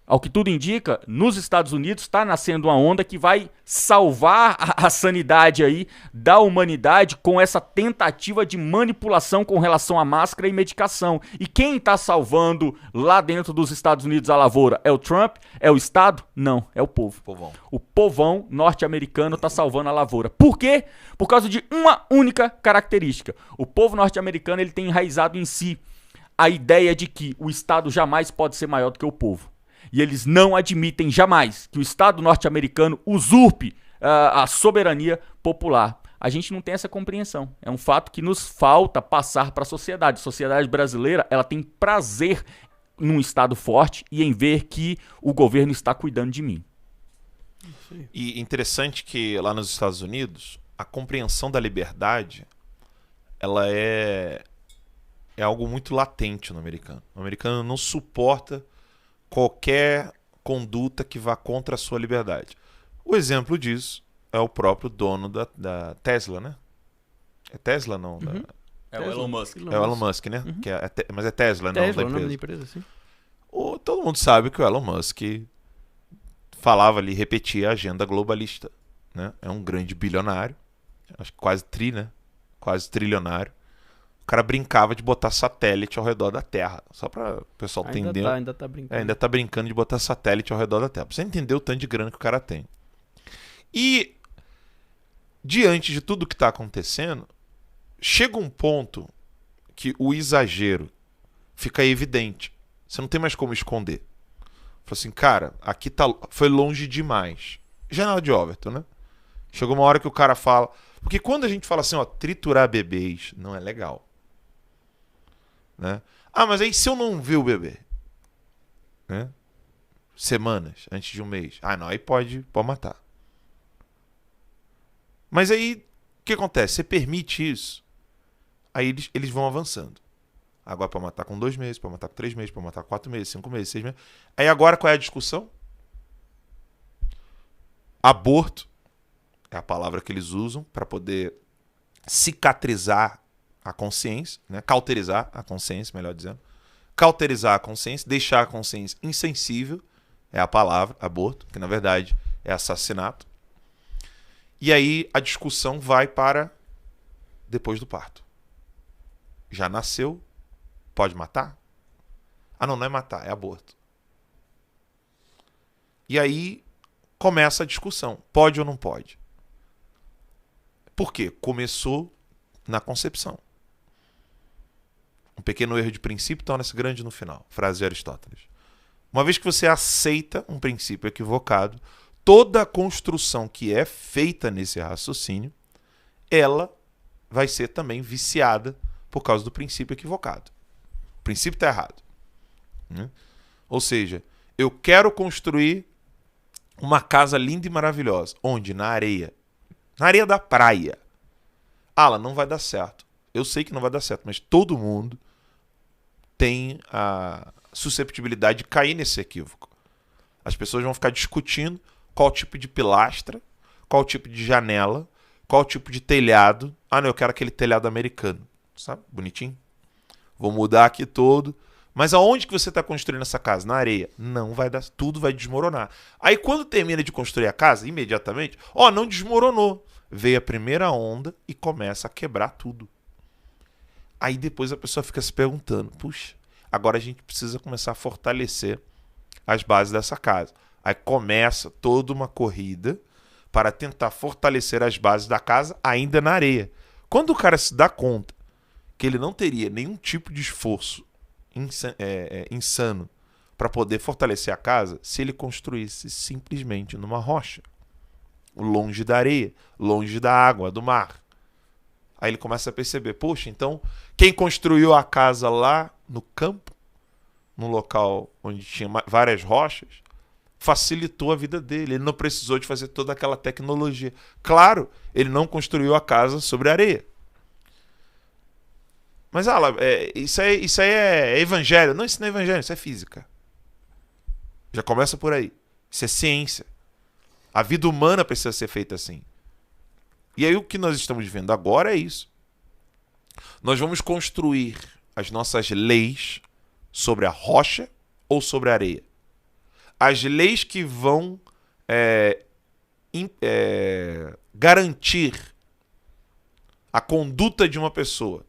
ao que tudo indica, nos Estados Unidos está nascendo uma onda que vai salvar a sanidade aí da humanidade com essa tentativa de manipulação com relação à máscara e medicação. E quem está salvando lá dentro dos Estados Unidos a lavoura? É o Trump? É o Estado? Não, é o povo. Povão. O povão norte-americano está salvando a lavoura. Por quê? Por causa de uma única característica. O povo norte-americano ele tem enraizado em si a ideia de que o Estado jamais pode ser maior do que o povo. E eles não admitem jamais que o Estado norte-americano usurpe a soberania popular. A gente não tem essa compreensão. É um fato que nos falta passar para a sociedade. A sociedade brasileira ela tem prazer num Estado forte e em ver que o governo está cuidando de mim. E interessante que lá nos Estados Unidos, a compreensão da liberdade ela é algo muito latente no americano. O americano não suporta qualquer conduta que vá contra a sua liberdade. O exemplo disso é o próprio dono da Tesla, né? É Tesla, não? Uhum. É o Elon Musk. É o Elon Musk, né? Uhum. Mas é Tesla, não? Tesla, Da o nome da empresa. empresa, sim. Todo mundo sabe que o Elon Musk falava ali, repetia a agenda globalista, né? É um grande bilionário, acho que quase né? Quase trilionário. O cara brincava de botar satélite ao redor da Terra. Só para o pessoal entender. Ainda tá brincando. Ainda tá brincando de botar satélite ao redor da Terra. Pra você entender o tanto de grana que o cara tem. E, diante de tudo que tá acontecendo, chega um ponto que o exagero fica evidente. Você não tem mais como esconder. Fala assim, cara, aqui foi longe demais. Janela de Overton, né? Chegou uma hora que o cara fala... Porque quando a gente fala assim, ó, triturar bebês, não é legal. Né? Ah, mas aí se eu não ver o bebê, né? Semanas, antes de um mês, não, aí pode matar. Mas aí, o que acontece? Você permite isso, aí eles vão avançando. Agora pode matar com 2 meses, pode matar com 3 meses, pode matar com 4 meses, 5 meses, 6 meses. Aí agora qual é a discussão? Aborto é a palavra que eles usam para poder cicatrizar a consciência, né? Cauterizar a consciência, melhor dizendo. Cauterizar a consciência, deixar a consciência insensível, é a palavra, aborto, que na verdade é assassinato. E aí a discussão vai para depois do parto. Já nasceu, pode matar? Não é matar, é aborto. E aí começa a discussão, pode ou não pode? Por quê? Começou na concepção. Um pequeno erro de princípio torna-se grande no final. Frase de Aristóteles. Uma vez que você aceita um princípio equivocado, toda a construção que é feita nesse raciocínio, ela vai ser também viciada por causa do princípio equivocado. O princípio está errado. Ou seja, eu quero construir uma casa linda e maravilhosa. Onde? Na areia. Na areia da praia. Não vai dar certo. Eu sei que não vai dar certo, mas todo mundo tem a susceptibilidade de cair nesse equívoco. As pessoas vão ficar discutindo qual tipo de pilastra, qual tipo de janela, qual tipo de telhado. Não, eu quero aquele telhado americano. Sabe? Bonitinho. Vou mudar aqui todo. Mas aonde que você está construindo essa casa? Na areia. Não vai dar, tudo vai desmoronar. Aí quando termina de construir a casa, imediatamente, não desmoronou. Veio a primeira onda e começa a quebrar tudo. Aí depois a pessoa fica se perguntando, puxa, agora a gente precisa começar a fortalecer as bases dessa casa. Aí começa toda uma corrida para tentar fortalecer as bases da casa ainda na areia. Quando o cara se dá conta que ele não teria nenhum tipo de esforço insano para poder fortalecer a casa se ele construísse simplesmente numa rocha, longe da areia, longe da água, do mar. Aí ele começa a perceber, poxa, então quem construiu a casa lá no campo, num local onde tinha várias rochas, facilitou a vida dele. Ele não precisou de fazer toda aquela tecnologia. Claro, ele não construiu a casa sobre areia. Mas, isso aí é evangelho. Não, isso não é evangelho, isso é física. Já começa por aí. Isso é ciência. A vida humana precisa ser feita assim. E aí o que nós estamos vendo agora é isso. Nós vamos construir as nossas leis sobre a rocha ou sobre a areia. as leis que vão garantir a conduta de uma pessoa.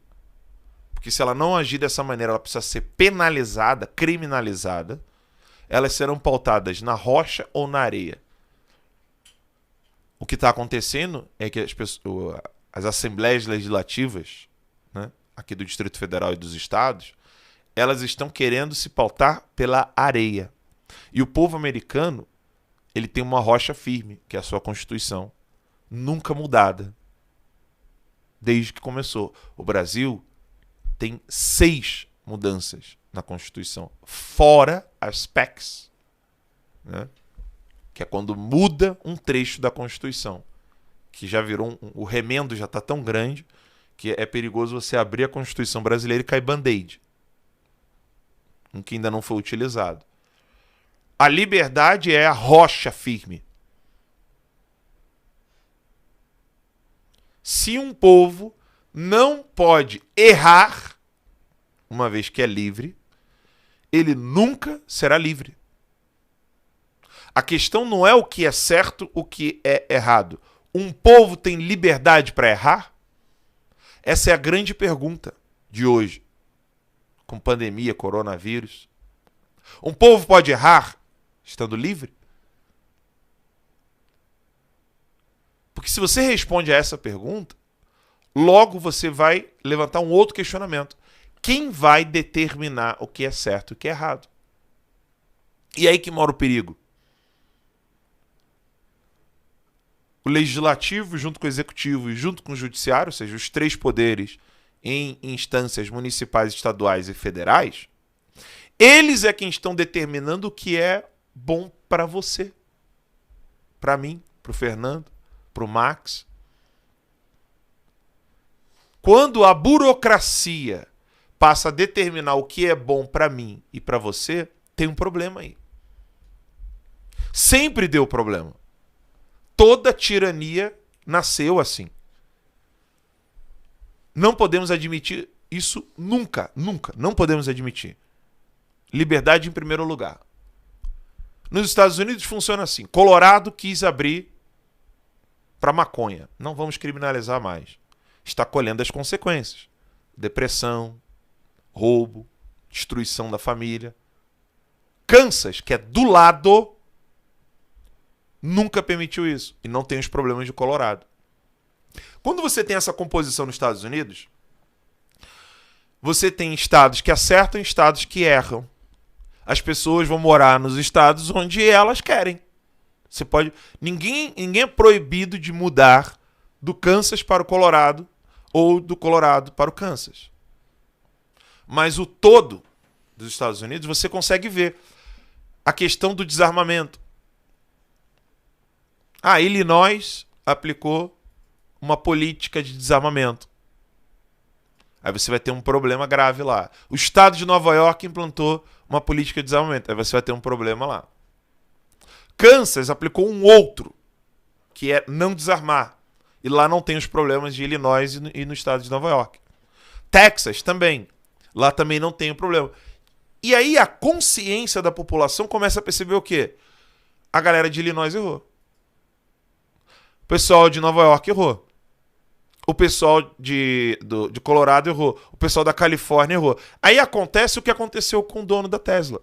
Porque se ela não agir dessa maneira, ela precisa ser penalizada, criminalizada. Elas serão pautadas na rocha ou na areia. O que está acontecendo é que as assembleias legislativas, né, aqui do Distrito Federal e dos estados, elas estão querendo se pautar pela areia. E o povo americano, ele tem uma rocha firme, que é a sua Constituição, nunca mudada, desde que começou. O Brasil tem 6 mudanças na Constituição, fora as PECs, né? Que é quando muda um trecho da Constituição, que já virou o remendo já está tão grande que é perigoso você abrir a Constituição brasileira e cair band-aid, um que ainda não foi utilizado. A liberdade é a rocha firme. Se um povo não pode errar, uma vez que é livre, ele nunca será livre. A questão não é o que é certo, o que é errado. Um povo tem liberdade para errar? Essa é a grande pergunta de hoje, com pandemia, coronavírus. Um povo pode errar estando livre? Porque se você responde a essa pergunta, logo você vai levantar um outro questionamento. Quem vai determinar o que é certo e o que é errado? E aí que mora o perigo. O legislativo, junto com o executivo e junto com o judiciário, ou seja, os 3 poderes em instâncias municipais, estaduais e federais, eles é quem estão determinando o que é bom para você, para mim, para o Fernando, para o Max. Quando a burocracia passa a determinar o que é bom para mim e para você, tem um problema aí. Sempre deu problema. Toda tirania nasceu assim. Não podemos admitir isso nunca, nunca. Não podemos admitir. Liberdade em primeiro lugar. Nos Estados Unidos funciona assim. Colorado quis abrir para maconha. Não vamos criminalizar mais. Está colhendo as consequências. Depressão, roubo, destruição da família. Kansas, que é do lado, nunca permitiu isso. E não tem os problemas de Colorado. Quando você tem essa composição nos Estados Unidos, você tem estados que acertam e estados que erram. As pessoas vão morar nos estados onde elas querem. Você pode... Ninguém é proibido de mudar do Kansas para o Colorado ou do Colorado para o Kansas. Mas o todo dos Estados Unidos, você consegue ver a questão do desarmamento. Illinois aplicou uma política de desarmamento. Aí você vai ter um problema grave lá. O estado de Nova York implantou uma política de desarmamento. Aí você vai ter um problema lá. Kansas aplicou um outro, que é não desarmar. E lá não tem os problemas de Illinois e no estado de Nova York. Texas também. Lá também não tem o problema. E aí a consciência da população começa a perceber o quê? A galera de Illinois errou. O pessoal de Nova York errou. O pessoal de Colorado errou. O pessoal da Califórnia errou. Aí acontece o que aconteceu com o dono da Tesla.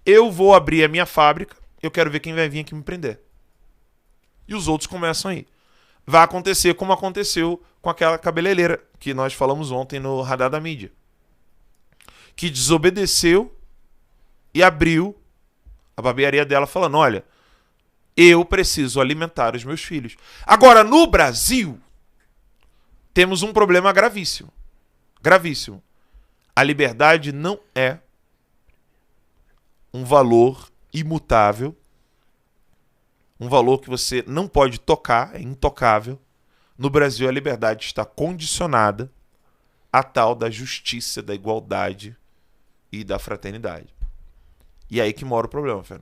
Eu vou abrir a minha fábrica, eu quero ver quem vai vir aqui me prender. E os outros começam aí. Vai acontecer como aconteceu com aquela cabeleireira que nós falamos ontem no Radar da Mídia. Que desobedeceu e abriu a barbearia dela falando, olha, eu preciso alimentar os meus filhos. Agora, no Brasil, temos um problema gravíssimo. Gravíssimo. A liberdade não é um valor imutável, um valor que você não pode tocar, é intocável. No Brasil, a liberdade está condicionada à tal da justiça, da igualdade e da fraternidade. E aí que mora o problema, Fernando.